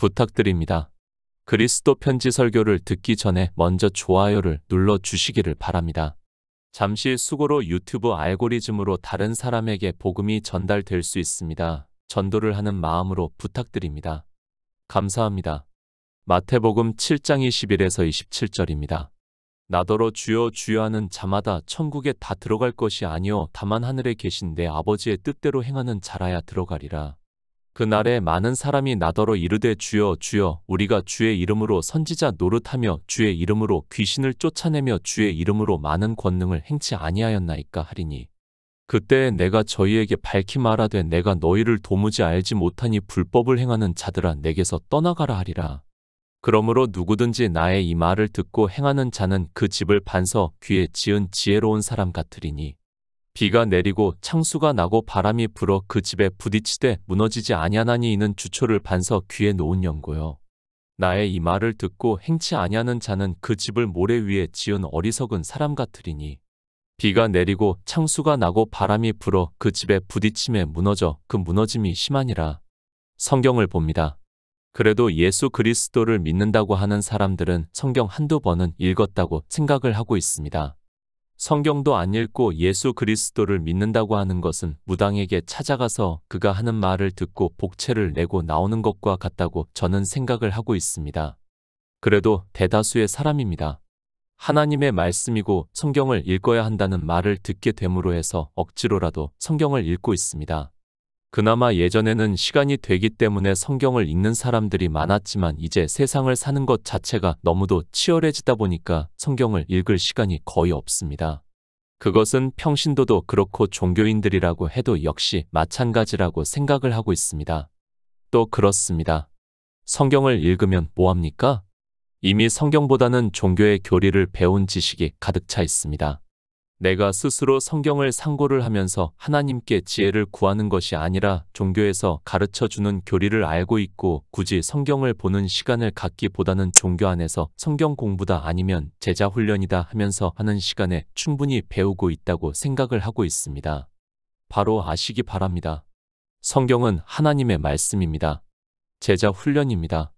부탁드립니다. 그리스도 편지 설교를 듣기 전에 먼저 좋아요를 눌러 주시기를 바랍니다. 잠시 수고로 유튜브 알고리즘으로 다른 사람에게 복음이 전달될 수 있습니다. 전도를 하는 마음으로 부탁드립니다. 감사합니다. 마태복음 7장 21에서 27절입니다. 나더러 주여 주여 하는 자마다 천국에 다 들어갈 것이 아니요 다만 하늘에 계신 내 아버지의 뜻대로 행하는 자라야 들어가리라. 그날에 많은 사람이 나더러 이르되 주여 주여 우리가 주의 이름으로 선지자 노릇하며 주의 이름으로 귀신을 쫓아내며 주의 이름으로 많은 권능을 행치 아니하였나이까 하리니 그때 내가 저희에게 밝히 말하되 내가 너희를 도무지 알지 못하니 불법을 행하는 자들아 내게서 떠나가라 하리라. 그러므로 누구든지 나의 이 말을 듣고 행하는 자는 그 집을 반석 귀에 지은 지혜로운 사람 같으리니 비가 내리고 창수가 나고 바람이 불어 그 집에 부딪히되 무너지지 아니하나니 이는 주초를 반석 귀에 놓은 연고요. 나의 이 말을 듣고 행치 아니하는 자는 그 집을 모래 위에 지은 어리석은 사람 같으리니 비가 내리고 창수가 나고 바람이 불어 그 집에 부딪힘에 무너져 그 무너짐이 심하니라. 성경을 봅니다. 그래도 예수 그리스도를 믿는다고 하는 사람들은 성경 한두 번은 읽었다고 생각을 하고 있습니다. 성경도 안 읽고 예수 그리스도를 믿는다고 하는 것은 무당에게 찾아가서 그가 하는 말을 듣고 복채를 내고 나오는 것과 같다고 저는 생각을 하고 있습니다. 그래도 대다수의 사람입니다. 하나님의 말씀이고 성경을 읽어야 한다는 말을 듣게 됨으로 해서 억지로라도 성경을 읽고 있습니다. 그나마 예전에는 시간이 되기 때문에 성경을 읽는 사람들이 많았지만 이제 세상을 사는 것 자체가 너무도 치열해지다 보니까 성경을 읽을 시간이 거의 없습니다. 그것은 평신도도 그렇고 종교인들이라고 해도 역시 마찬가지라고 생각을 하고 있습니다. 또 그렇습니다. 성경을 읽으면 뭐합니까? 이미 성경보다는 종교의 교리를 배운 지식이 가득 차 있습니다. 내가 스스로 성경을 상고를 하면서 하나님께 지혜를 구하는 것이 아니라 종교에서 가르쳐주는 교리를 알고 있고 굳이 성경을 보는 시간을 갖기보다는 종교 안에서 성경 공부다 아니면 제자 훈련이다 하면서 하는 시간에 충분히 배우고 있다고 생각을 하고 있습니다. 바로 아시기 바랍니다. 성경은 하나님의 말씀입니다. 제자 훈련입니다.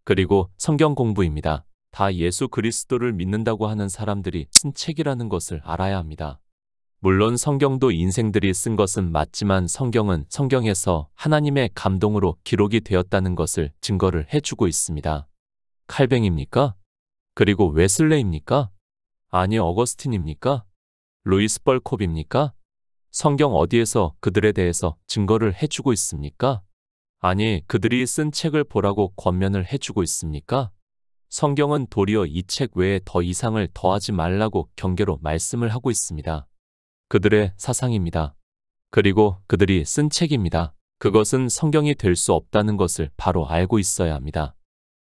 그리고 성경 공부입니다. 다 예수 그리스도를 믿는다고 하는 사람들이 쓴 책이라는 것을 알아야 합니다. 물론 성경도 인생들이 쓴 것은 맞지만 성경은 성경에서 하나님의 감동으로 기록이 되었다는 것을 증거를 해주고 있습니다. 칼뱅입니까? 그리고 웨슬레입니까? 아니 어거스틴입니까? 루이스 벌콥입니까? 성경 어디에서 그들에 대해서 증거를 해주고 있습니까? 아니 그들이 쓴 책을 보라고 권면을 해주고 있습니까? 성경은 도리어 이 책 외에 더 이상을 더하지 말라고 경계로 말씀을 하고 있습니다. 그들의 사상입니다. 그리고 그들이 쓴 책입니다. 그것은 성경이 될 수 없다는 것을 바로 알고 있어야 합니다.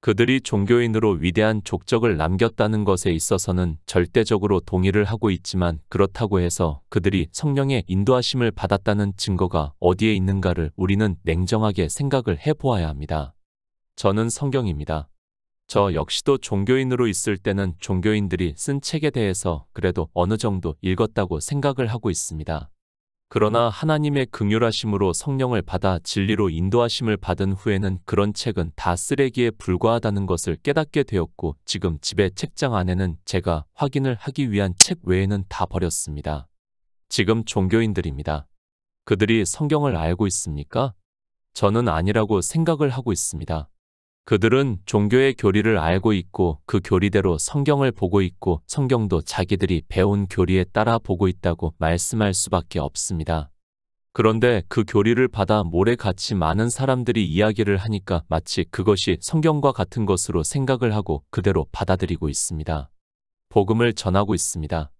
그들이 종교인으로 위대한 족적을 남겼다는 것에 있어서는 절대적으로 동의를 하고 있지만 그렇다고 해서 그들이 성령의 인도하심을 받았다는 증거가 어디에 있는가를 우리는 냉정하게 생각을 해보아야 합니다. 저는 성경입니다. 저 역시도 종교인으로 있을 때는 종교인들이 쓴 책에 대해서 그래도 어느 정도 읽었다고 생각을 하고 있습니다. 그러나 하나님의 긍휼하심으로 성령을 받아 진리로 인도하심을 받은 후에는 그런 책은 다 쓰레기에 불과하다는 것을 깨닫게 되었고 지금 집의 책장 안에는 제가 확인을 하기 위한 책 외에는 다 버렸습니다. 지금 종교인들입니다. 그들이 성경을 알고 있습니까? 저는 아니라고 생각을 하고 있습니다. 그들은 종교의 교리를 알고 있고 그 교리대로 성경을 보고 있고 성경도 자기들이 배운 교리에 따라 보고 있다고 말씀할 수밖에 없습니다. 그런데 그 교리를 받아 모래같이 많은 사람들이 이야기를 하니까 마치 그것이 성경과 같은 것으로 생각을 하고 그대로 받아들이고 있습니다. 복음을 전하고 있습니다.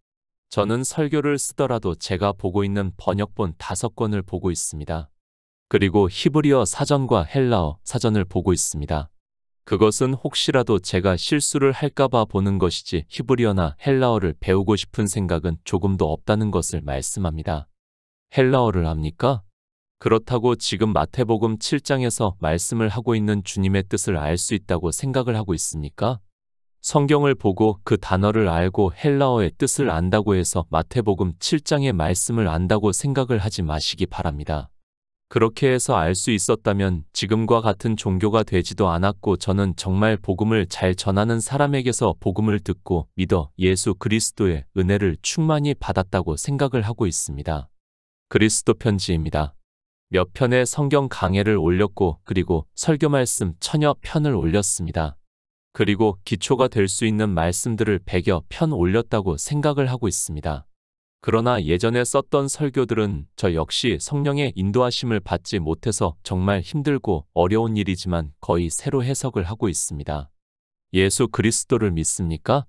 저는 설교를 쓰더라도 제가 보고 있는 번역본 5권을 보고 있습니다. 그리고 히브리어 사전과 헬라어 사전을 보고 있습니다. 그것은 혹시라도 제가 실수를 할까봐 보는 것이지 히브리어나 헬라어를 배우고 싶은 생각은 조금도 없다는 것을 말씀합니다. 헬라어를 합니까? 그렇다고 지금 마태복음 7장에서 말씀을 하고 있는 주님의 뜻을 알 수 있다고 생각을 하고 있습니까? 성경을 보고 그 단어를 알고 헬라어의 뜻을 안다고 해서 마태복음 7장의 말씀을 안다고 생각을 하지 마시기 바랍니다. 그렇게 해서 알 수 있었다면 지금과 같은 종교가 되지도 않았고 저는 정말 복음을 잘 전하는 사람에게서 복음을 듣고 믿어 예수 그리스도의 은혜를 충만히 받았다고 생각을 하고 있습니다. 그리스도 편지입니다. 몇 편의 성경 강해를 올렸고 그리고 설교 말씀 1000여 편을 올렸습니다. 그리고 기초가 될 수 있는 말씀들을 100여 편 올렸다고 생각을 하고 있습니다. 그러나 예전에 썼던 설교들은 저 역시 성령의 인도하심을 받지 못해서 정말 힘들고 어려운 일이지만 거의 새로 해석을 하고 있습니다. 예수 그리스도를 믿습니까?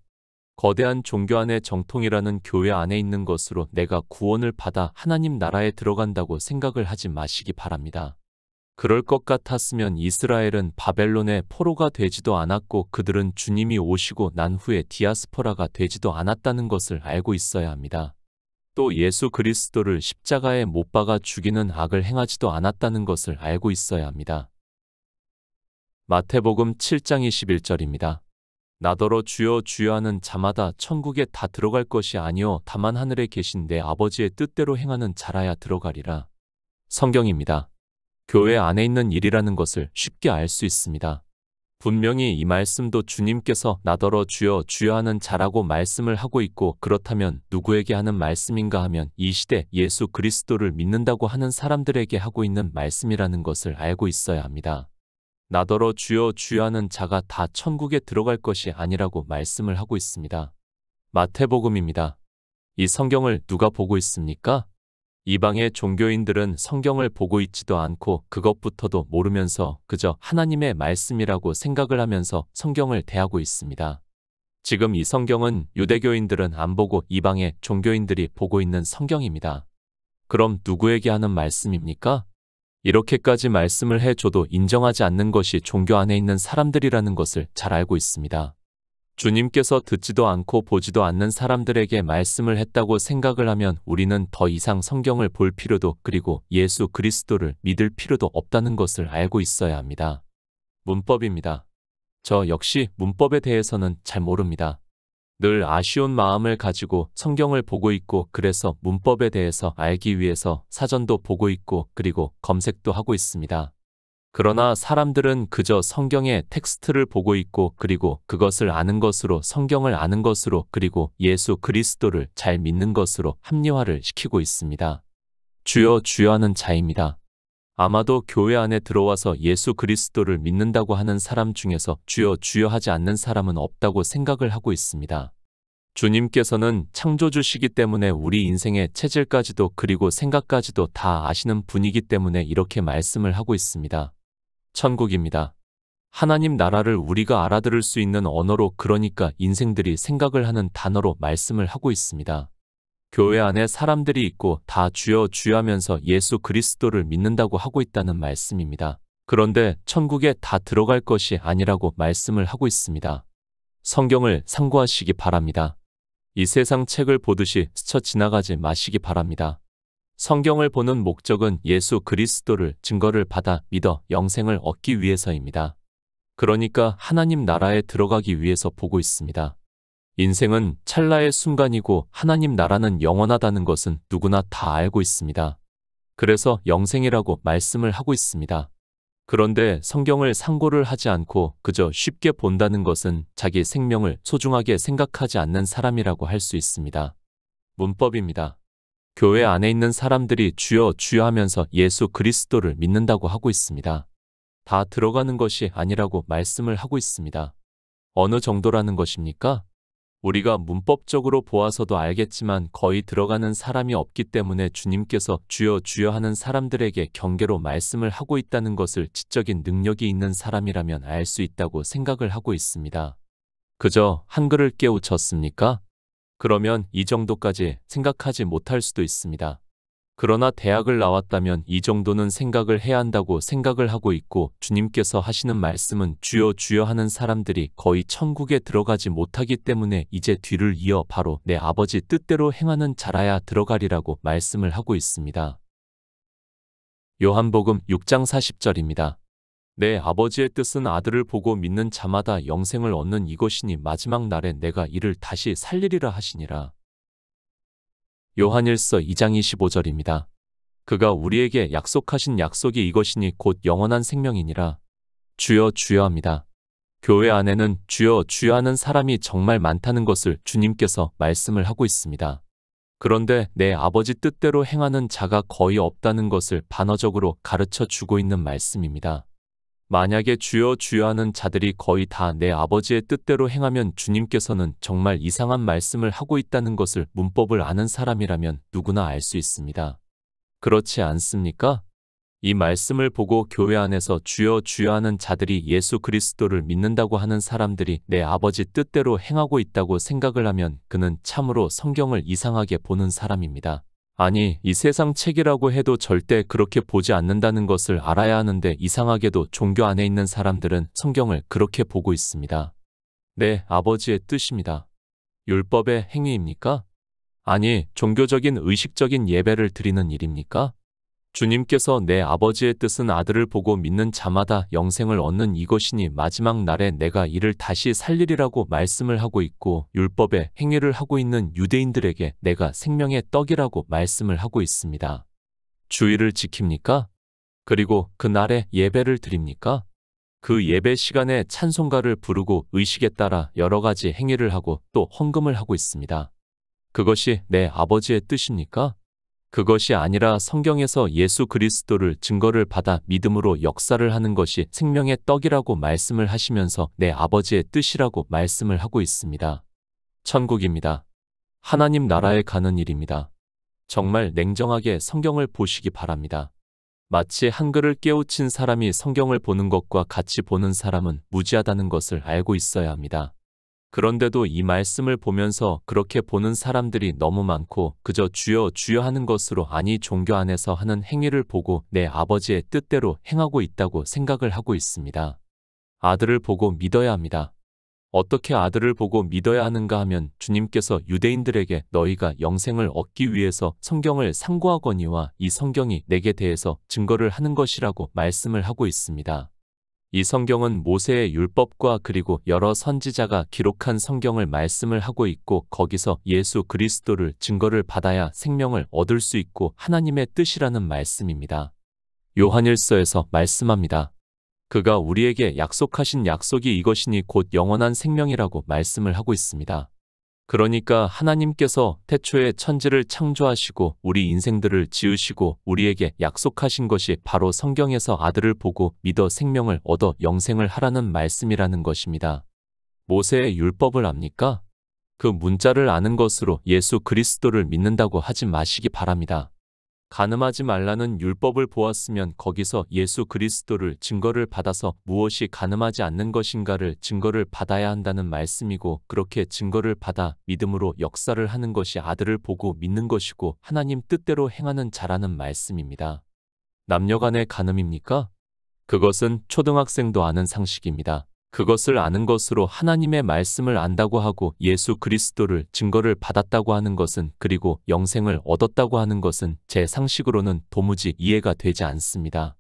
거대한 종교 안의 정통이라는 교회 안에 있는 것으로 내가 구원을 받아 하나님 나라에 들어간다고 생각을 하지 마시기 바랍니다. 그럴 것 같았으면 이스라엘은 바벨론의 포로가 되지도 않았고 그들은 주님이 오시고 난 후에 디아스포라가 되지도 않았다는 것을 알고 있어야 합니다. 또 예수 그리스도를 십자가에 못 박아 죽이는 악을 행하지도 않았다는 것을 알고 있어야 합니다. 마태복음 7장 21절입니다. 나더러 주여 주여 하는 자마다 천국에 다 들어갈 것이 아니요 다만 하늘에 계신 내 아버지의 뜻대로 행하는 자라야 들어가리라. 성경입니다. 교회 안에 있는 일이라는 것을 쉽게 알 수 있습니다. 분명히 이 말씀도 주님께서 나더러 주여 주여 하는 자라고 말씀을 하고 있고 그렇다면 누구에게 하는 말씀인가 하면 이 시대 예수 그리스도를 믿는다고 하는 사람들에게 하고 있는 말씀이라는 것을 알고 있어야 합니다. 나더러 주여 주여 하는 자가 다 천국에 들어갈 것이 아니라고 말씀을 하고 있습니다. 마태복음입니다. 이 성경을 누가 보고 있습니까? 이방의 종교인들은 성경을 보고 있지도 않고 그것부터도 모르면서 그저 하나님의 말씀이라고 생각을 하면서 성경을 대하고 있습니다. 지금 이 성경은 유대교인들은 안 보고 이방의 종교인들이 보고 있는 성경입니다. 그럼 누구에게 하는 말씀입니까? 이렇게까지 말씀을 해줘도 인정하지 않는 것이 종교 안에 있는 사람들이라는 것을 잘 알고 있습니다. 주님께서 듣지도 않고 보지도 않는 사람들에게 말씀을 했다고 생각을 하면 우리는 더 이상 성경을 볼 필요도 그리고 예수 그리스도를 믿을 필요도 없다는 것을 알고 있어야 합니다. 문법입니다. 저 역시 문법에 대해서는 잘 모릅니다. 늘 아쉬운 마음을 가지고 성경을 보고 있고 그래서 문법에 대해서 알기 위해서 사전도 보고 있고 그리고 검색도 하고 있습니다. 그러나 사람들은 그저 성경의 텍스트를 보고 있고 그리고 그것을 아는 것으로 성경을 아는 것으로 그리고 예수 그리스도를 잘 믿는 것으로 합리화를 시키고 있습니다. 주여 주여 하는 자입니다. 아마도 교회 안에 들어와서 예수 그리스도를 믿는다고 하는 사람 중에서 주여 주여 하지 않는 사람은 없다고 생각을 하고 있습니다. 주님께서는 창조주시기 때문에 우리 인생의 체질까지도 그리고 생각까지도 다 아시는 분이기 때문에 이렇게 말씀을 하고 있습니다. 천국입니다. 하나님 나라를 우리가 알아들을 수 있는 언어로 그러니까 인생들이 생각을 하는 단어로 말씀을 하고 있습니다. 교회 안에 사람들이 있고 다 주여 주여 하면서 예수 그리스도를 믿는다고 하고 있다는 말씀입니다. 그런데 천국에 다 들어갈 것이 아니라고 말씀을 하고 있습니다. 성경을 상고하시기 바랍니다. 이 세상 책을 보듯이 스쳐 지나가지 마시기 바랍니다. 성경을 보는 목적은 예수 그리스도를 증거를 받아 믿어 영생을 얻기 위해서입니다. 그러니까 하나님 나라에 들어가기 위해서 보고 있습니다. 인생은 찰나의 순간이고 하나님 나라는 영원하다는 것은 누구나 다 알고 있습니다. 그래서 영생이라고 말씀을 하고 있습니다. 그런데 성경을 상고를 하지 않고 그저 쉽게 본다는 것은 자기 생명을 소중하게 생각하지 않는 사람이라고 할 수 있습니다. 문법입니다. 교회 안에 있는 사람들이 주여 주여 하면서 예수 그리스도를 믿는다고 하고 있습니다. 다 들어가는 것이 아니라고 말씀을 하고 있습니다. 어느 정도라는 것입니까? 우리가 문법적으로 보아서도 알겠지만 거의 들어가는 사람이 없기 때문에 주님께서 주여 주여 하는 사람들에게 경계로 말씀을 하고 있다는 것을 지적인 능력이 있는 사람이라면 알 수 있다고 생각을 하고 있습니다. 그저 한글을 깨우쳤습니까? 그러면 이 정도까지 생각하지 못할 수도 있습니다. 그러나 대학을 나왔다면 이 정도는 생각을 해야 한다고 생각을 하고 있고 주님께서 하시는 말씀은 주여 주여 하는 사람들이 거의 천국에 들어가지 못하기 때문에 이제 뒤를 이어 바로 내 아버지 뜻대로 행하는 자라야 들어가리라고 말씀을 하고 있습니다. 요한복음 6장 40절입니다. 내 아버지의 뜻은 아들을 보고 믿는 자마다 영생을 얻는 이것이니 마지막 날에 내가 이를 다시 살리리라 하시니라. 요한일서 2장 25절입니다. 그가 우리에게 약속하신 약속이 이것이니 곧 영원한 생명이니라. 주여 주여 합니다. 교회 안에는 주여 주여 하는 사람이 정말 많다는 것을 주님께서 말씀을 하고 있습니다. 그런데 내 아버지 뜻대로 행하는 자가 거의 없다는 것을 반어적으로 가르쳐 주고 있는 말씀입니다. 만약에 주여 주여 하는 자들이 거의 다 내 아버지의 뜻대로 행하면 주님께서는 정말 이상한 말씀을 하고 있다는 것을 문법을 아는 사람이라면 누구나 알 수 있습니다. 그렇지 않습니까? 이 말씀을 보고 교회 안에서 주여 주여 하는 자들이 예수 그리스도를 믿는다고 하는 사람들이 내 아버지 뜻대로 행하고 있다고 생각을 하면 그는 참으로 성경을 이상하게 보는 사람입니다. 아니, 이 세상 책이라고 해도 절대 그렇게 보지 않는다는 것을 알아야 하는데 이상하게도 종교 안에 있는 사람들은 성경을 그렇게 보고 있습니다. 내 아버지의 뜻입니다. 율법의 행위입니까? 아니, 종교적인 의식적인 예배를 드리는 일입니까? 주님께서 내 아버지의 뜻은 아들을 보고 믿는 자마다 영생을 얻는 이것이니 마지막 날에 내가 이를 다시 살리리라고 말씀을 하고 있고 율법의 행위를 하고 있는 유대인들에게 내가 생명의 떡이라고 말씀을 하고 있습니다. 주의를 지킵니까? 그리고 그 날에 예배를 드립니까? 그 예배 시간에 찬송가를 부르고 의식에 따라 여러 가지 행위를 하고 또 헌금을 하고 있습니다. 그것이 내 아버지의 뜻입니까? 그것이 아니라 성경에서 예수 그리스도를 증거를 받아 믿음으로 역사를 하는 것이 생명의 떡이라고 말씀을 하시면서 내 아버지의 뜻이라고 말씀을 하고 있습니다. 천국입니다. 하나님 나라에 가는 일입니다. 정말 냉정하게 성경을 보시기 바랍니다. 마치 한글을 깨우친 사람이 성경을 보는 것과 같이 보는 사람은 무지하다는 것을 알고 있어야 합니다. 그런데도 이 말씀을 보면서 그렇게 보는 사람들이 너무 많고 그저 주여 주여 하는 것으로 아니 종교 안에서 하는 행위를 보고 내 아버지의 뜻대로 행하고 있다고 생각을 하고 있습니다. 아들을 보고 믿어야 합니다. 어떻게 아들을 보고 믿어야 하는가 하면 주님께서 유대인들에게 너희가 영생을 얻기 위해서 성경을 상고하거니와 이 성경이 내게 대해서 증거를 하는 것이라고 말씀을 하고 있습니다. 이 성경은 모세의 율법과 그리고 여러 선지자가 기록한 성경을 말씀을 하고 있고 거기서 예수 그리스도를 증거를 받아야 생명을 얻을 수 있고 하나님의 뜻이라는 말씀입니다. 요한일서에서 말씀합니다. 그가 우리에게 약속하신 약속이 이것이니 곧 영원한 생명이라고 말씀을 하고 있습니다. 그러니까 하나님께서 태초에 천지를 창조하시고 우리 인생들을 지으시고 우리에게 약속하신 것이 바로 성경에서 아들을 보고 믿어 생명을 얻어 영생을 하라는 말씀이라는 것입니다. 모세의 율법을 압니까? 그 문자를 아는 것으로 예수 그리스도를 믿는다고 하지 마시기 바랍니다. 간음하지 말라는 율법을 보았으면 거기서 예수 그리스도를 증거를 받아서 무엇이 간음하지 않는 것인가를 증거를 받아야 한다는 말씀이고 그렇게 증거를 받아 믿음으로 역사를 하는 것이 아들을 보고 믿는 것이고 하나님 뜻대로 행하는 자라는 말씀입니다. 남녀간의 간음입니까? 그것은 초등학생도 아는 상식입니다. 그것을 아는 것으로 하나님의 말씀을 안다고 하고 예수 그리스도를 증거를 받았다고 하는 것은 그리고 영생을 얻었다고 하는 것은 제 상식으로는 도무지 이해가 되지 않습니다.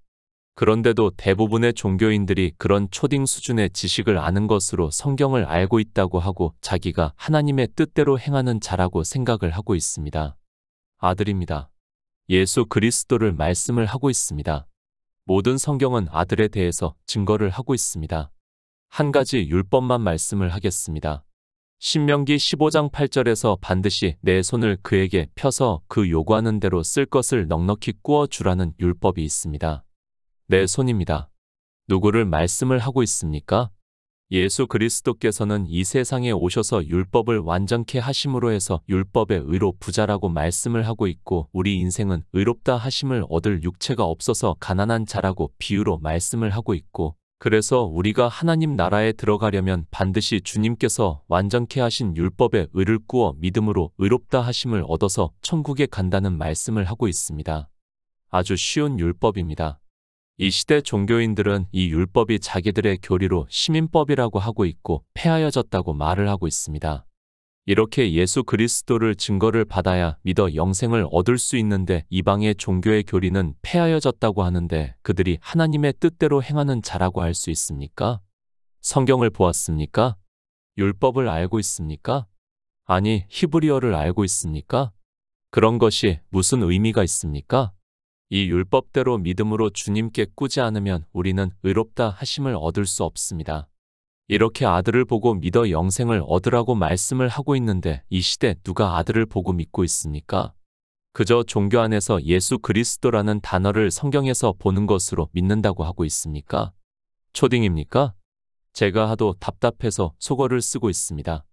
그런데도 대부분의 종교인들이 그런 초딩 수준의 지식을 아는 것으로 성경을 알고 있다고 하고 자기가 하나님의 뜻대로 행하는 자라고 생각을 하고 있습니다. 아들입니다. 예수 그리스도를 말씀을 하고 있습니다. 모든 성경은 아들에 대해서 증거를 하고 있습니다. 한 가지 율법만 말씀을 하겠습니다. 신명기 15장 8절에서 반드시 내 손을 그에게 펴서 그 요구하는 대로 쓸 것을 넉넉히 꾸어 주라는 율법이 있습니다. 내 손입니다. 누구를 말씀을 하고 있습니까? 예수 그리스도께서는 이 세상에 오셔서 율법을 완전케 하심으로 해서 율법의 의로 부자라고 말씀을 하고 있고 우리 인생은 의롭다 하심을 얻을 육체가 없어서 가난한 자라고 비유로 말씀을 하고 있고 그래서 우리가 하나님 나라에 들어가려면 반드시 주님께서 완전케 하신 율법의 의를 꾸어 믿음으로 의롭다 하심을 얻어서 천국에 간다는 말씀을 하고 있습니다. 아주 쉬운 율법입니다. 이 시대 종교인들은 이 율법이 자기들의 교리로 시민법이라고 하고 있고 폐하여졌다고 말을 하고 있습니다. 이렇게 예수 그리스도를 증거를 받아야 믿어 영생을 얻을 수 있는데 이방의 종교의 교리는 폐하여졌다고 하는데 그들이 하나님의 뜻대로 행하는 자라고 할 수 있습니까? 성경을 보았습니까? 율법을 알고 있습니까? 아니, 히브리어를 알고 있습니까? 그런 것이 무슨 의미가 있습니까? 이 율법대로 믿음으로 주님께 꾸지 않으면 우리는 의롭다 하심을 얻을 수 없습니다. 이렇게 아들을 보고 믿어 영생을 얻으라고 말씀을 하고 있는데 이 시대 누가 아들을 보고 믿고 있습니까? 그저 종교 안에서 예수 그리스도라는 단어를 성경에서 보는 것으로 믿는다고 하고 있습니까? 초딩입니까? 제가 하도 답답해서 속어를 쓰고 있습니다.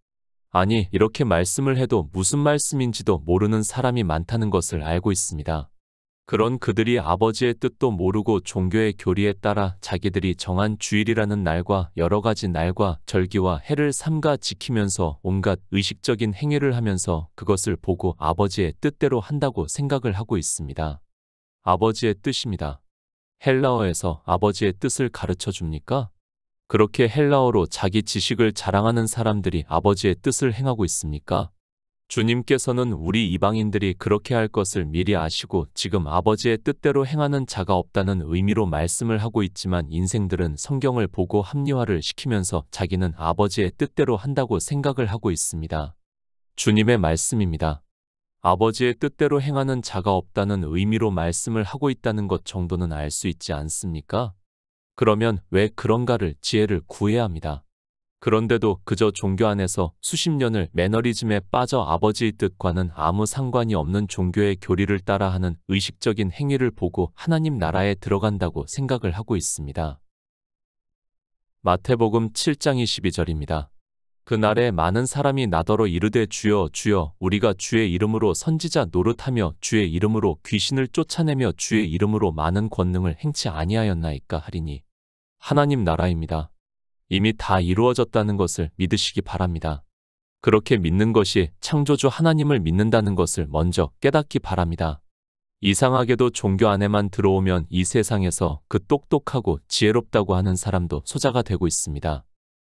아니, 이렇게 말씀을 해도 무슨 말씀인지도 모르는 사람이 많다는 것을 알고 있습니다. 그런 그들이 아버지의 뜻도 모르고 종교의 교리에 따라 자기들이 정한 주일이라는 날과 여러 가지 날과 절기와 해를 삼가 지키면서 온갖 의식적인 행위를 하면서 그것을 보고 아버지의 뜻대로 한다고 생각을 하고 있습니다. 아버지의 뜻입니다. 헬라어에서 아버지의 뜻을 가르쳐 줍니까? 그렇게 헬라어로 자기 지식을 자랑하는 사람들이 아버지의 뜻을 행하고 있습니까? 주님께서는 우리 이방인들이 그렇게 할 것을 미리 아시고 지금 아버지의 뜻대로 행하는 자가 없다는 의미로 말씀을 하고 있지만 인생들은 성경을 보고 합리화를 시키면서 자기는 아버지의 뜻대로 한다고 생각을 하고 있습니다. 주님의 말씀입니다. 아버지의 뜻대로 행하는 자가 없다는 의미로 말씀을 하고 있다는 것 정도는 알 수 있지 않습니까? 그러면 왜 그런가를 지혜를 구해야 합니다. 그런데도 그저 종교 안에서 수십 년을 매너리즘에 빠져 아버지의 뜻과는 아무 상관이 없는 종교의 교리를 따라하는 의식적인 행위를 보고 하나님 나라에 들어간다고 생각을 하고 있습니다. 마태복음 7장 22절입니다. 그날에 많은 사람이 나더러 이르되 주여 주여 우리가 주의 이름으로 선지자 노릇하며 주의 이름으로 귀신을 쫓아내며 주의 이름으로 많은 권능을 행치 아니하였나이까 하리니 하나님 나라입니다. 이미 다 이루어졌다는 것을 믿으시기 바랍니다. 그렇게 믿는 것이 창조주 하나님을 믿는다는 것을 먼저 깨닫기 바랍니다. 이상하게도 종교 안에만 들어오면 이 세상에서 그 똑똑하고 지혜롭다고 하는 사람도 소자가 되고 있습니다.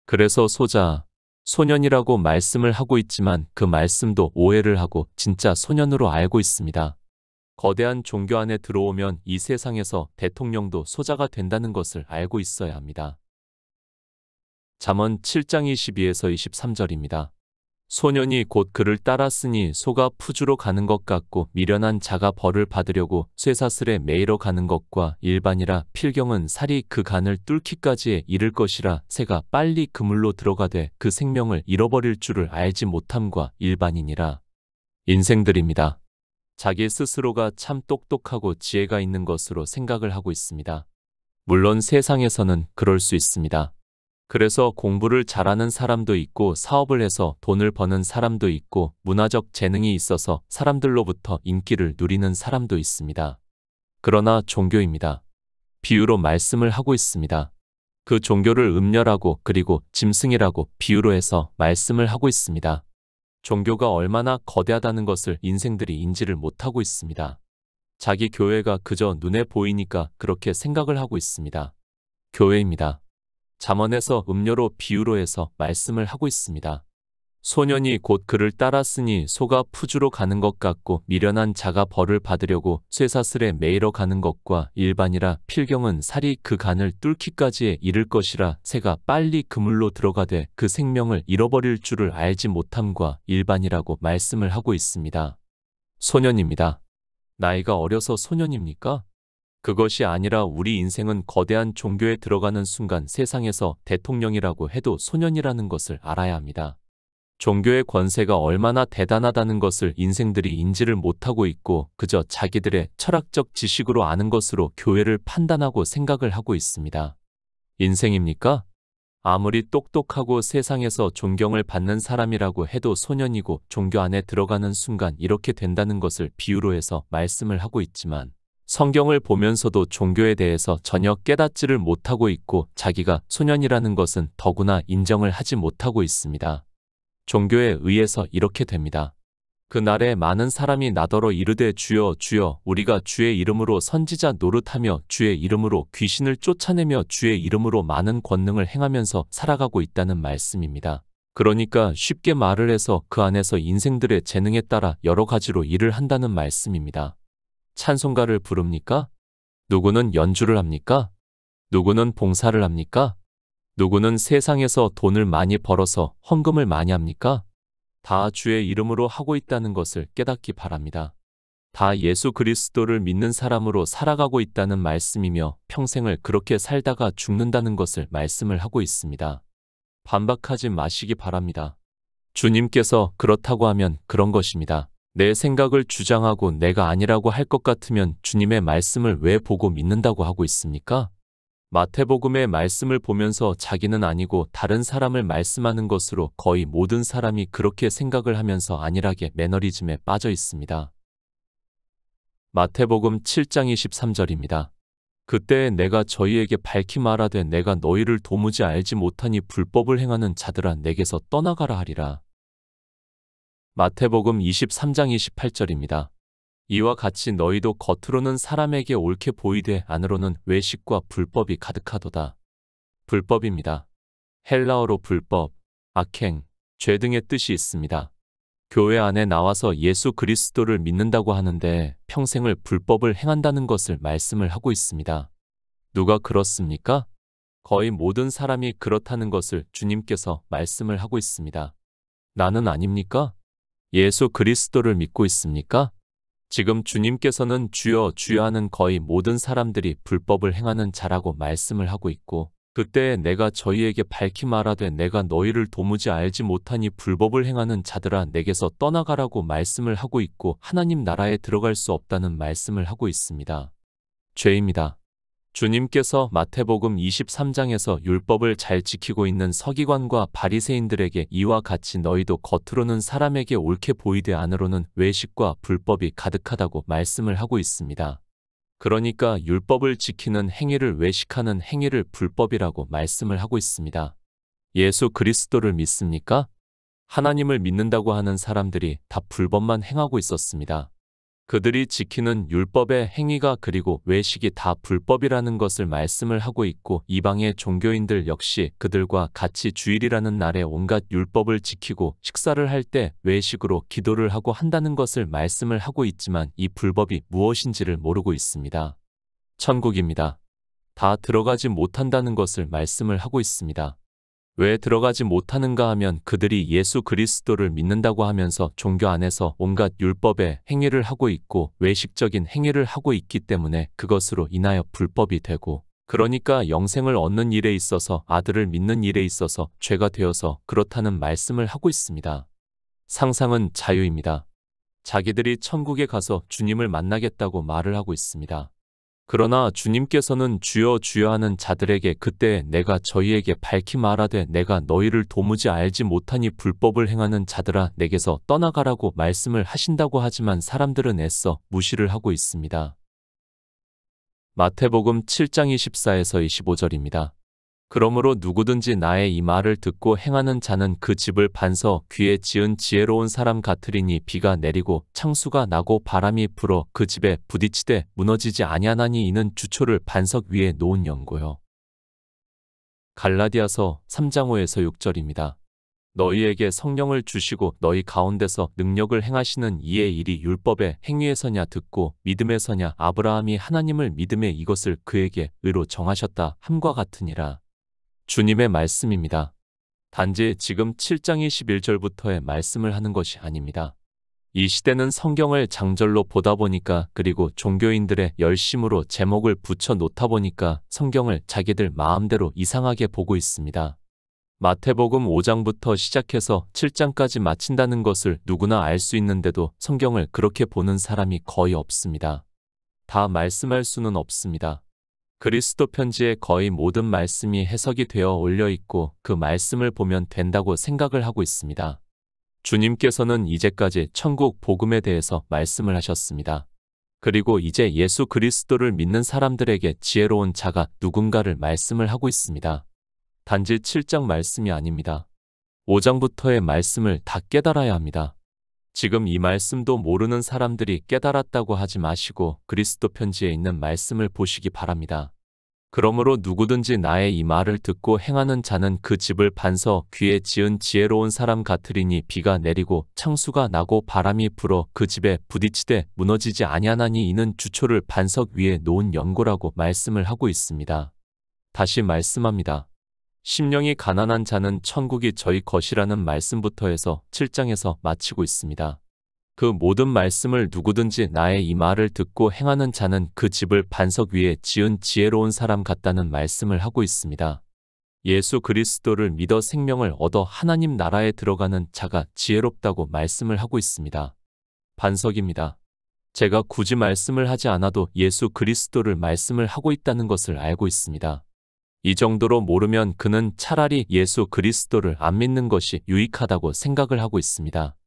그래서 소자, 소년이라고 말씀을 하고 있지만 그 말씀도 오해를 하고 진짜 소년으로 알고 있습니다. 거대한 종교 안에 들어오면 이 세상에서 대통령도 소자가 된다는 것을 알고 있어야 합니다. 잠언 7장 22에서 23절입니다. 소년이 곧 그를 따랐으니 소가 푸주로 가는 것 같고 미련한 자가 벌을 받으려고 쇠사슬에 매이러 가는 것과 일반이라 필경은 살이 그 간을 뚫기까지에 이를 것이라 새가 빨리 그물로 들어가되 그 생명을 잃어버릴 줄을 알지 못함과 일반이니라. 인생들입니다. 자기 스스로가 참 똑똑하고 지혜가 있는 것으로 생각을 하고 있습니다. 물론 세상에서는 그럴 수 있습니다. 그래서 공부를 잘하는 사람도 있고 사업을 해서 돈을 버는 사람도 있고 문화적 재능이 있어서 사람들로부터 인기를 누리는 사람도 있습니다. 그러나 종교입니다. 비유로 말씀을 하고 있습니다. 그 종교를 음녀라고 그리고 짐승이라고 비유로 해서 말씀을 하고 있습니다. 종교가 얼마나 거대하다는 것을 인생들이 인지를 못하고 있습니다. 자기 교회가 그저 눈에 보이니까 그렇게 생각을 하고 있습니다. 교회입니다. 잠언에서 음료로 비유로 해서 말씀을 하고 있습니다. 소년이 곧 그를 따랐으니 소가 푸주로 가는 것 같고 미련한 자가 벌을 받으려고 쇠사슬에 매이러 가는 것과 일반이라 필경은 살이 그 간을 뚫기까지에 이를 것이라 새가 빨리 그물로 들어가되 그 생명을 잃어버릴 줄을 알지 못함과 일반이라고 말씀을 하고 있습니다. 소년입니다. 나이가 어려서 소년입니까? 그것이 아니라 우리 인생은 거대한 종교에 들어가는 순간 세상에서 대통령이라고 해도 소년이라는 것을 알아야 합니다. 종교의 권세가 얼마나 대단하다는 것을 인생들이 인지를 못하고 있고 그저 자기들의 철학적 지식으로 아는 것으로 교회를 판단하고 생각을 하고 있습니다. 인생입니까? 아무리 똑똑하고 세상에서 존경을 받는 사람이라고 해도 소년이고 종교 안에 들어가는 순간 이렇게 된다는 것을 비유로 해서 말씀을 하고 있지만 성경을 보면서도 종교에 대해서 전혀 깨닫지를 못하고 있고 자기가 소년이라는 것은 더구나 인정을 하지 못하고 있습니다. 종교에 의해서 이렇게 됩니다. 그날에 많은 사람이 나더러 이르되 주여 주여 우리가 주의 이름으로 선지자 노릇하며 주의 이름으로 귀신을 쫓아내며 주의 이름으로 많은 권능을 행하면서 살아가고 있다는 말씀입니다. 그러니까 쉽게 말을 해서 그 안에서 인생들의 재능에 따라 여러 가지로 일을 한다는 말씀입니다. 찬송가를 부릅니까? 누구는 연주를 합니까? 누구는 봉사를 합니까? 누구는 세상에서 돈을 많이 벌어서 헌금을 많이 합니까? 다 주의 이름으로 하고 있다는 것을 깨닫기 바랍니다. 다 예수 그리스도를 믿는 사람으로 살아가고 있다는 말씀이며 평생을 그렇게 살다가 죽는다는 것을 말씀을 하고 있습니다. 반박하지 마시기 바랍니다. 주님께서 그렇다고 하면 그런 것입니다. 내 생각을 주장하고 내가 아니라고 할 것 같으면 주님의 말씀을 왜 보고 믿는다고 하고 있습니까? 마태복음의 말씀을 보면서 자기는 아니고 다른 사람을 말씀하는 것으로 거의 모든 사람이 그렇게 생각을 하면서 안일하게 매너리즘에 빠져 있습니다. 마태복음 7장 23절입니다. 그때 내가 저희에게 밝히 말하되 내가 너희를 도무지 알지 못하니 불법을 행하는 자들아 내게서 떠나가라 하리라. 마태복음 23장 28절입니다. 이와 같이 너희도 겉으로는 사람에게 옳게 보이되 안으로는 외식과 불법이 가득하도다. 불법입니다. 헬라어로 불법, 악행, 죄 등의 뜻이 있습니다. 교회 안에 나와서 예수 그리스도를 믿는다고 하는데 평생을 불법을 행한다는 것을 말씀을 하고 있습니다. 누가 그렇습니까? 거의 모든 사람이 그렇다는 것을 주님께서 말씀을 하고 있습니다. 나는 아닙니까? 예수 그리스도를 믿고 있습니까? 지금 주님께서는 주여 주여 하는 거의 모든 사람들이 불법을 행하는 자라고 말씀을 하고 있고 그때 내가 저희에게 밝히 말하되 내가 너희를 도무지 알지 못하니 불법을 행하는 자들아 내게서 떠나가라고 말씀을 하고 있고 하나님 나라에 들어갈 수 없다는 말씀을 하고 있습니다. 죄입니다. 주님께서 마태복음 23장에서 율법을 잘 지키고 있는 서기관과 바리새인들에게 이와 같이 너희도 겉으로는 사람에게 옳게 보이되 안으로는 외식과 불법이 가득하다고 말씀을 하고 있습니다. 그러니까 율법을 지키는 행위를 외식하는 행위를 불법이라고 말씀을 하고 있습니다. 예수 그리스도를 믿습니까? 하나님을 믿는다고 하는 사람들이 다 불법만 행하고 있었습니다. 그들이 지키는 율법의 행위가 그리고 외식이 다 불법이라는 것을 말씀을 하고 있고 이방의 종교인들 역시 그들과 같이 주일이라는 날에 온갖 율법을 지키고 식사를 할 때 외식으로 기도를 하고 한다는 것을 말씀을 하고 있지만 이 불법이 무엇인지를 모르고 있습니다. 천국입니다. 다 들어가지 못한다는 것을 말씀을 하고 있습니다. 왜 들어가지 못하는가 하면 그들이 예수 그리스도를 믿는다고 하면서 종교 안에서 온갖 율법의 행위를 하고 있고 외식적인 행위를 하고 있기 때문에 그것으로 인하여 불법이 되고 그러니까 영생을 얻는 일에 있어서 아들을 믿는 일에 있어서 죄가 되어서 그렇다는 말씀을 하고 있습니다. 상상은 자유입니다. 자기들이 천국에 가서 주님을 만나겠다고 말을 하고 있습니다. 그러나 주님께서는 주여 주여 하는 자들에게 그때 내가 저희에게 밝히 말하되 내가 너희를 도무지 알지 못하니 불법을 행하는 자들아 내게서 떠나가라고 말씀을 하신다고 하지만 사람들은 애써 무시를 하고 있습니다. 마태복음 7장 24에서 25절입니다. 그러므로 누구든지 나의 이 말을 듣고 행하는 자는 그 집을 반석 위에 지은 지혜로운 사람 같으리니 비가 내리고 창수가 나고 바람이 불어 그 집에 부딪히되 무너지지 아니하나니 이는 주초를 반석 위에 놓은 연고요. 갈라디아서 3장 5에서 6절입니다. 너희에게 성령을 주시고 너희 가운데서 능력을 행하시는 이의 일이 율법의 행위에서냐 듣고 믿음에서냐 아브라함이 하나님을 믿음에 이것을 그에게 의로 정하셨다 함과 같으니라. 주님의 말씀입니다. 단지 지금 7장 21절부터의 말씀을 하는 것이 아닙니다. 이 시대는 성경을 장절로 보다 보니까 그리고 종교인들의 열심으로 제목을 붙여 놓다 보니까 성경을 자기들 마음대로 이상하게 보고 있습니다. 마태복음 5장부터 시작해서 7장까지 마친다는 것을 누구나 알 수 있는데도 성경을 그렇게 보는 사람이 거의 없습니다. 다 말씀할 수는 없습니다. 그리스도 편지의 거의 모든 말씀이 해석이 되어 올려 있고 그 말씀을 보면 된다고 생각을 하고 있습니다. 주님께서는 이제까지 천국 복음에 대해서 말씀을 하셨습니다. 그리고 이제 예수 그리스도를 믿는 사람들에게 지혜로운 자가 누군가를 말씀을 하고 있습니다. 단지 7장 말씀이 아닙니다. 5장부터의 말씀을 다 깨달아야 합니다. 지금 이 말씀도 모르는 사람들이 깨달았다고 하지 마시고 그리스도 편지에 있는 말씀을 보시기 바랍니다. 그러므로 누구든지 나의 이 말을 듣고 행하는 자는 그 집을 반석 위에 지은 지혜로운 사람 같으리니 비가 내리고 창수가 나고 바람이 불어 그 집에 부딪히되 무너지지 아니하나니 이는 주초를 반석 위에 놓은 연고라고 말씀을 하고 있습니다. 다시 말씀합니다. 심령이 가난한 자는 천국이 저희 것이라는 말씀부터 해서 7장에서 마치고 있습니다. 그 모든 말씀을 누구든지 나의 이 말을 듣고 행하는 자는 그 집을 반석 위에 지은 지혜로운 사람 같다는 말씀을 하고 있습니다. 예수 그리스도를 믿어 생명을 얻어 하나님 나라에 들어가는 자가 지혜롭다고 말씀을 하고 있습니다. 반석입니다. 제가 굳이 말씀을 하지 않아도 예수 그리스도를 말씀을 하고 있다는 것을 알고 있습니다. 이 정도로 모르면 그는 차라리 예수 그리스도를 안 믿는 것이 유익하다고 생각을 하고 있습니다.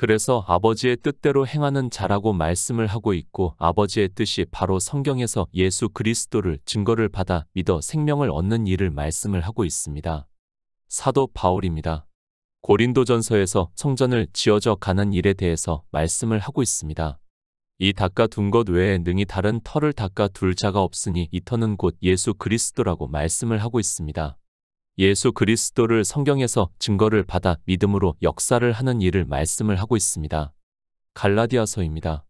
그래서 아버지의 뜻대로 행하는 자라고 말씀을 하고 있고, 아버지의 뜻이 바로 성경에서 예수 그리스도를 증거를 받아 믿어 생명을 얻는 일을 말씀을 하고 있습니다. 사도 바울입니다. 고린도전서에서 성전을 지어져 가는 일에 대해서 말씀을 하고 있습니다. 이 닦아둔 것 외에 능히 다른 터를 닦아둘 자가 없으니 이 터는 곧 예수 그리스도라고 말씀을 하고 있습니다. 예수 그리스도를 성경에서 증거를 받아 믿음으로 역사를 하는 일을 말씀을 하고 있습니다. 갈라디아서입니다.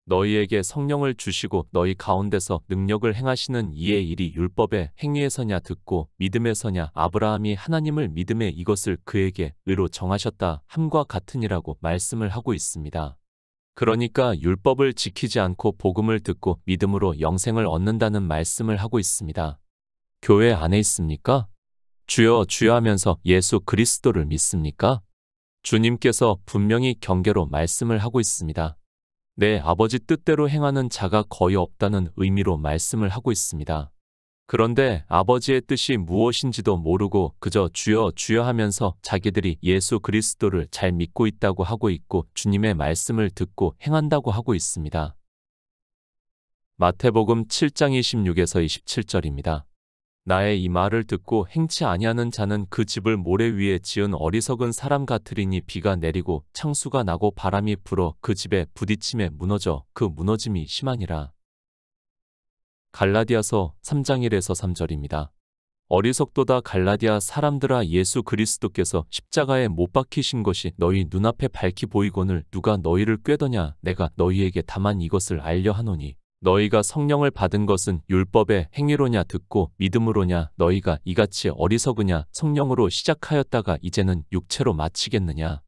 너희에게 성령을 주시고 너희 가운데서 능력을 행하시는 이의 일이 율법의 행위에서냐 듣고 믿음에서냐, 아브라함이 하나님을 믿음에 이것을 그에게 의로 정하셨다 함과 같으니라고 말씀을 하고 있습니다. 그러니까 율법을 지키지 않고 복음을 듣고 믿음으로 영생을 얻는다는 말씀을 하고 있습니다. 교회 안에 있습니까? 주여 주여 하면서 예수 그리스도를 믿습니까? 주님께서 분명히 경계로 말씀을 하고 있습니다. 내 아버지 뜻대로 행하는 자가 거의 없다는 의미로 말씀을 하고 있습니다. 그런데 아버지의 뜻이 무엇인지도 모르고 그저 주여 주여 하면서 자기들이 예수 그리스도를 잘 믿고 있다고 하고 있고 주님의 말씀을 듣고 행한다고 하고 있습니다. 마태복음 7장 26에서 27절입니다. 나의 이 말을 듣고 행치 아니하는 자는 그 집을 모래 위에 지은 어리석은 사람 같으리니 비가 내리고 창수가 나고 바람이 불어 그 집에 부딪힘에 무너져 그 무너짐이 심하니라. 갈라디아서 3장 1에서 3절입니다. 어리석도다 갈라디아 사람들아, 예수 그리스도께서 십자가에 못 박히신 것이 너희 눈앞에 밝히 보이거늘 누가 너희를 꾀더냐. 내가 너희에게 다만 이것을 알려 하노니 너희가 성령을 받은 것은 율법의 행위로냐 듣고 믿음으로냐. 너희가 이같이 어리석으냐. 성령으로 시작하였다가 이제는 육체로 마치겠느냐.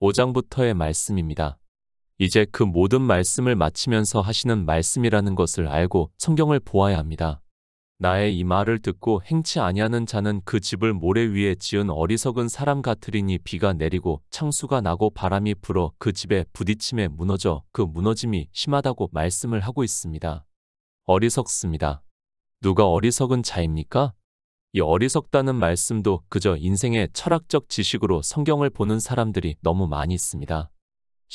5장부터의 말씀입니다. 이제 그 모든 말씀을 마치면서 하시는 말씀이라는 것을 알고 성경을 보아야 합니다. 나의 이 말을 듣고 행치 아니하는 자는 그 집을 모래 위에 지은 어리석은 사람 같으리니 비가 내리고 창수가 나고 바람이 불어 그 집에 부딪힘에 무너져 그 무너짐이 심하다고 말씀을 하고 있습니다. 어리석습니다. 누가 어리석은 자입니까? 이 어리석다는 말씀도 그저 인생의 철학적 지식으로 성경을 보는 사람들이 너무 많이 있습니다.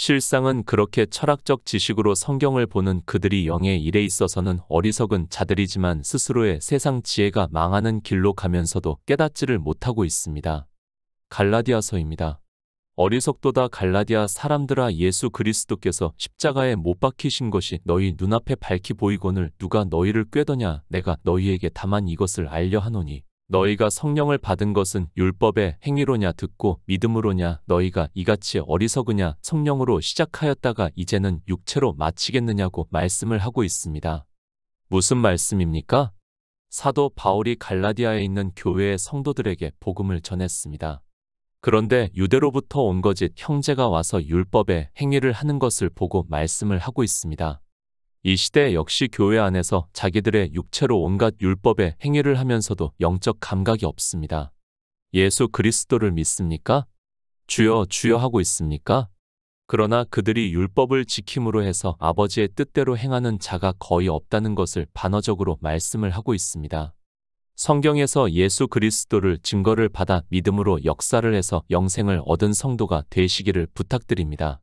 실상은 그렇게 철학적 지식으로 성경을 보는 그들이 영의 일에 있어서는 어리석은 자들이지만 스스로의 세상 지혜가 망하는 길로 가면서도 깨닫지를 못하고 있습니다. 갈라디아서입니다. 어리석도다 갈라디아 사람들아, 예수 그리스도께서 십자가에 못 박히신 것이 너희 눈앞에 밝히 보이거늘 누가 너희를 꾀더냐. 내가 너희에게 다만 이것을 알려 하노니 너희가 성령을 받은 것은 율법의 행위로냐 듣고 믿음으로냐. 너희가 이같이 어리석으냐. 성령으로 시작하였다가 이제는 육체로 마치겠느냐고 말씀을 하고 있습니다. 무슨 말씀입니까? 사도 바울이 갈라디아에 있는 교회의 성도들에게 복음을 전했습니다. 그런데 유대로부터 온 거짓 형제가 와서 율법의 행위를 하는 것을 보고 말씀을 하고 있습니다. 이 시대 역시 교회 안에서 자기들의 육체로 온갖 율법의 행위를 하면서도 영적 감각이 없습니다. 예수 그리스도를 믿습니까? 주여 주여 하고 있습니까? 그러나 그들이 율법을 지킴으로 해서 아버지의 뜻대로 행하는 자가 거의 없다는 것을 반어적으로 말씀을 하고 있습니다. 성경에서 예수 그리스도를 증거를 받아 믿음으로 역사를 해서 영생을 얻은 성도가 되시기를 부탁드립니다.